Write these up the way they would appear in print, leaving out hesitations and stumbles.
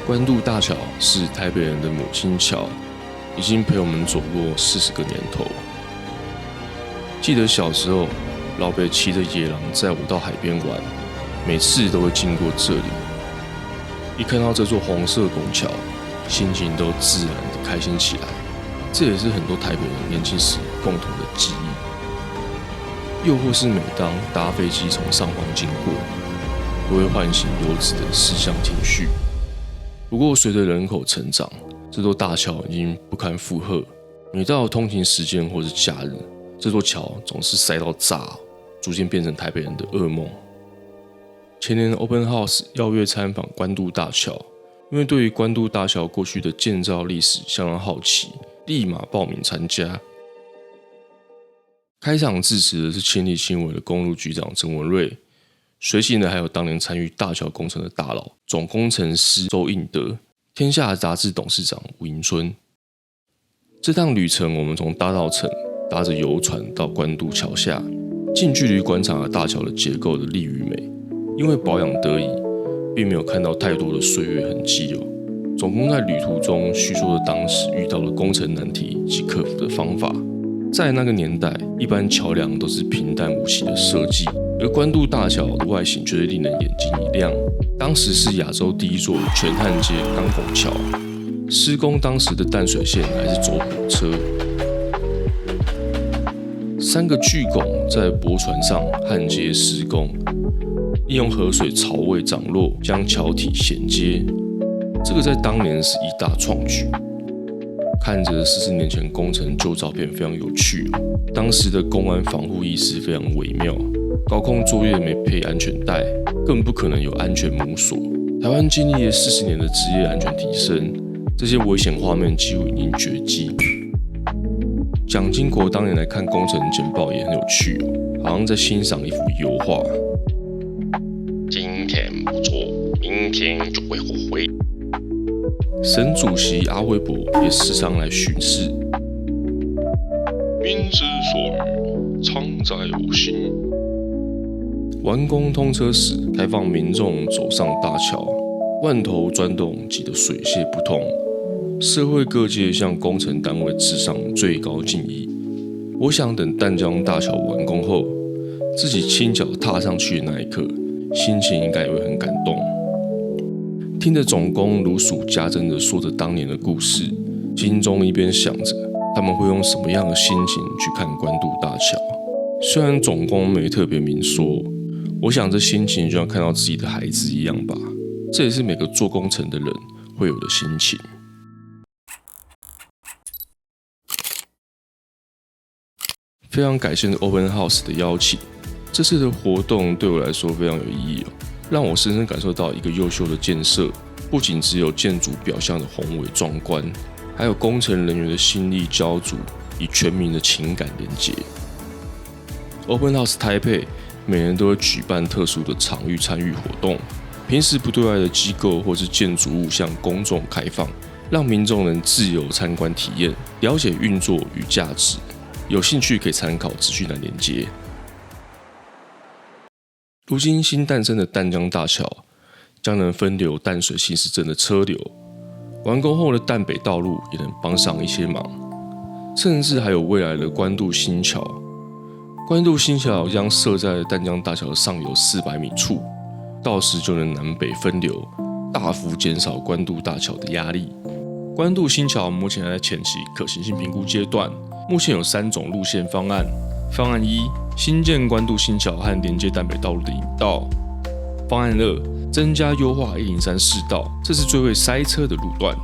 关渡大桥是台北人的母亲桥，已经陪我们走过40个年头。记得小时候，老北骑着野狼载我到海边玩，每次都会经过这里。一看到这座红色拱桥，心情都自然的开心起来。这也是很多台北人年轻时共同的记忆。又或是每当搭飞机从上方经过，都会唤醒游子的思乡情绪。不过随着人口成长，这座大桥已经不堪负荷。每到通勤时间或是假日，这座桥总是塞到炸，逐渐变成台北人的噩梦。前年 Open House 邀约参访关渡大桥，因为对于关渡大桥过去的建造历史相当好奇，立马报名参加。开场致辞的是亲力亲为的公路局长陈文瑞，随行的还有当年参与大桥工程的大佬总工程师周应德、天下杂志董事长吴迎春。这趟旅程，我们从大稻埕搭着游船到关渡桥下，近距离观察了大桥的结构的力与美。因为保养得宜，并没有看到太多的岁月痕迹哦。总工在旅途中叙说了当时遇到的工程难题及克服的方法。在那个年代，一般桥梁都是平淡无奇的设计，而关渡大桥的外形却是令人眼睛一亮。当时是亚洲第一座全焊接钢拱桥，施工当时的淡水线还是走火车。3个巨拱在驳船上焊接施工，利用河水潮位涨落将桥体衔接，这个在当年是一大创举。看着40年前工程旧照片非常有趣哦。当时的公安防护意识非常微妙，高空作业没配安全带，更不可能有安全母锁。台湾经历了40年的职业安全提升，这些危险画面几乎已经绝迹。蒋经国当年来看工程简报也很有趣哦，好像在欣赏一幅油画。今天不做，明天就会后悔。省主席阿辉伯也时常来巡视。民之所欲，常在我心。完工通车时，开放民众走上大桥，万头钻洞挤得水泄不通。社会各界向工程单位致上最高敬意。我想等淡江大桥完工后，自己亲脚踏上去的那一刻，心情应该也会很感动。听着总工如数家珍地说着当年的故事，心中一边想着他们会用什么样的心情去看关渡大桥。虽然总工没特别明说，我想这心情就像看到自己的孩子一样吧。这也是每个做工程的人会有的心情。非常感谢 Open House 的邀请，这次的活动对我来说非常有意义哦，让我深深感受到一个优秀的建设，不仅只有建筑表象的宏伟壮观，还有工程人员的心力交瘁与全民的情感连结。Open House 台北每年都会举办特殊的场域参与活动，平时不对外的机构或是建筑物向公众开放，让民众能自由参观体验，了解运作与价值。有兴趣可以参考资讯栏连结。如今新诞生的淡江大桥将能分流淡水新市镇的车流，完工后的淡北道路也能帮上一些忙，甚至还有未来的关渡新桥。关渡新桥将设在淡江大桥上游400米处，到时就能南北分流，大幅减少关渡大桥的压力。关渡新桥目前还在前期可行性评估阶段，目前有3种路线方案。方案1，新建关渡新桥和连接淡北道路的引道。方案2，增加优化103市道，这是最会塞车的路段。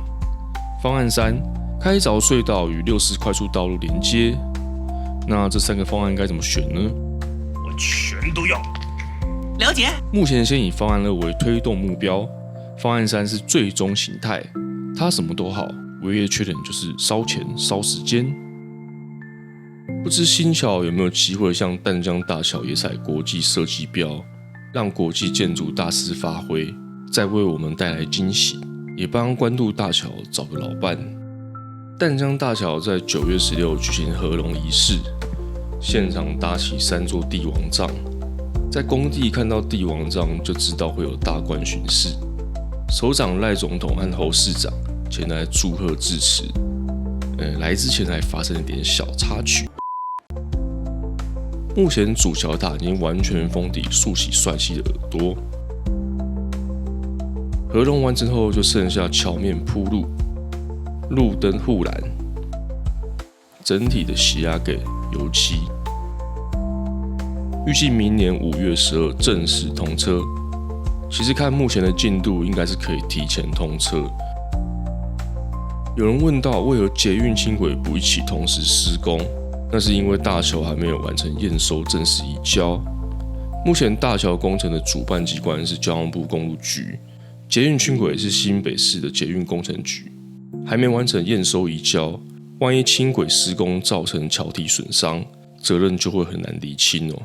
方案3，开凿隧道与60快速道路连接。那这3个方案该怎么选呢？我全都要。了解。目前先以方案2为推动目标，方案3是最终形态，它什么都好，唯一的缺点就是烧钱烧时间。不知新桥有没有机会像淡江大桥也采国际设计标，让国际建筑大师发挥，再为我们带来惊喜，也帮关渡大桥找个老伴。淡江大桥在9月16日举行合龙仪式，现场搭起3座帝王杖，在工地看到帝王杖就知道会有大官巡视。首长赖总统和侯市长前来祝贺致辞。来之前还发生了点小插曲。目前主桥塔已经完全封底，竖起帅气的耳朵。合龙完成后，就剩下桥面铺路、路灯护栏，整体的洗压给油漆。预计明年5月12正式通车。其实看目前的进度，应该是可以提前通车。有人问到为何捷运轻轨不一起同时施工？那是因为大桥还没有完成验收正式移交。目前大桥工程的主办机关是交通部公路局，捷运轻轨是新北市的捷运工程局，还没完成验收移交，万一轻轨施工造成桥体损伤，责任就会很难厘清哦。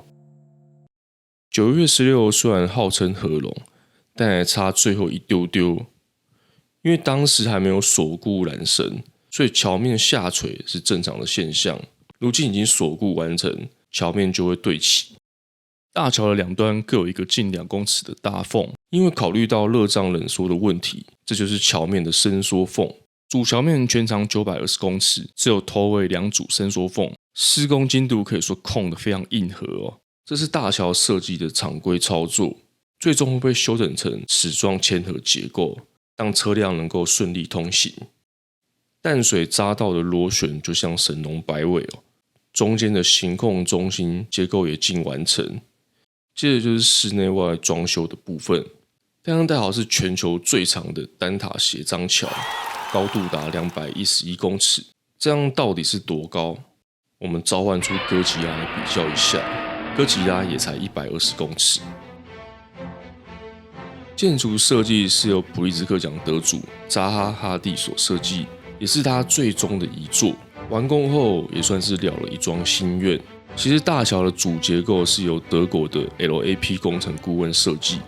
9月16日虽然号称合龙，但还差最后一丢丢。因为当时还没有锁固缆绳，所以桥面下垂是正常的现象。如今已经锁固完成，桥面就会对齐。大桥的两端各有一个近2公尺的大缝，因为考虑到热胀冷缩的问题，这就是桥面的伸缩缝。主桥面全长920公尺，只有头尾2组伸缩缝，施工精度可以说控得非常硬核哦。这是大桥设计的常规操作，最终会被修整成齿状嵌合结构，让车辆能够顺利通行。淡水匝道的螺旋就像神龙摆尾哦，中间的行控中心结构也近完成。接着就是室内外装修的部分，太阳带好是全球最长的单塔斜张桥，高度达211公尺。这样到底是多高？我们召唤出哥吉拉来比较一下，哥吉拉也才120公尺。建筑设计是由普利兹克奖得主扎哈·哈蒂所设计，也是他最终的遗作。完工后也算是了了一桩心愿。其实大桥的主结构是由德国的 LAP 工程顾问设计。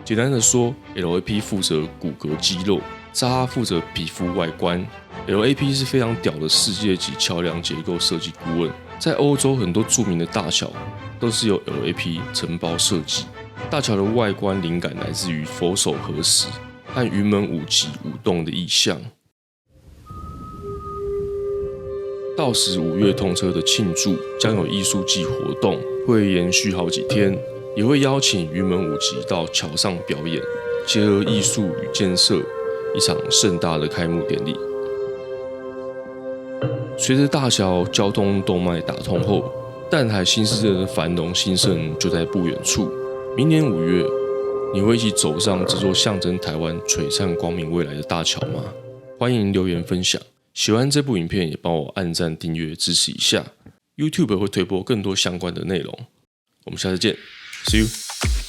简单的说 ，LAP 负责骨骼肌肉，扎哈负责皮肤外观。LAP 是非常屌的世界级桥梁结构设计顾问，在欧洲很多著名的大桥都是由 LAP 承包设计。大桥的外观灵感来自于佛手合石和云门舞集舞动的意象。到时5月通车的庆祝将有艺术季活动，会延续好几天，也会邀请云门舞集到桥上表演，结合艺术与建设，一场盛大的开幕典礼。随着大桥交通动脉打通后，淡海新市镇的繁荣兴盛就在不远处。明年5月，你会一起走上这座象征台湾璀璨光明未来的大桥吗？欢迎留言分享。喜欢这部影片也帮我按赞订阅支持一下。YouTube 会推播更多相关的内容。我们下次见 ，See you。